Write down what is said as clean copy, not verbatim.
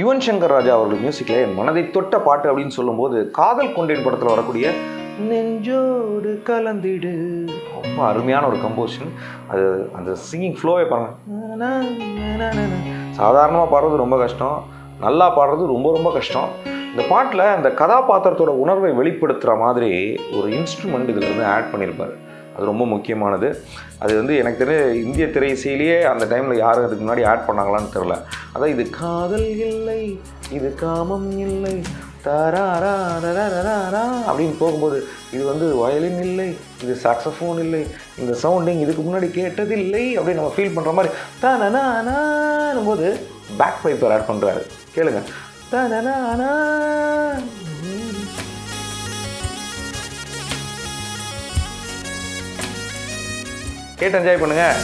யுவன் சங்கர் ராஜா அவர்கள் மியூசிக்கில் என் மனதை தொட்ட பாட்டு அப்படின்னு சொல்லும்போது காதல் கொண்டேன் படத்தில் வரக்கூடிய நெஞ்சோடு கலந்திடு ரொம்ப அருமையான ஒரு கம்போசிஷன். அது அந்த சிங்கிங் ஃப்ளோவே பாருங்க. சாதாரணமாக பாடுறது ரொம்ப கஷ்டம், நல்லா பாடுறது ரொம்ப ரொம்ப கஷ்டம். இந்த பாட்டில் அந்த கதாபாத்திரத்தோட உணர்வை வெளிப்படுத்துகிற மாதிரி ஒரு இன்ஸ்ட்ருமெண்ட் இதில் வந்து ஆட் பண்ணியிருப்பார். அது ரொம்ப முக்கியமானது. அது வந்து எனக்கு தெரிஞ்ச இந்திய திரை இசையிலேயே அந்த டைமில் யாரும் அதுக்கு முன்னாடி ஆட் பண்ணாங்களான்னு தெரில. அதான் இது காதல் இல்லை, இது காமம் இல்லை, தராரா அப்படின்னு போகும்போது இது வந்து வயலின் இல்லை, இது சாக்ஸஃபோன் இல்லை, இந்த சவுண்டிங் இதுக்கு முன்னாடி கேட்டதில்லை அப்படின்னு நம்ம ஃபீல் பண்ணுற மாதிரி தனனானும் போது பேக் பைப்பர் ஆட் பண்ணுறாரு. கேளுங்க. தனனானா கேட்டு என்ஜாய் பண்ணுங்கள்.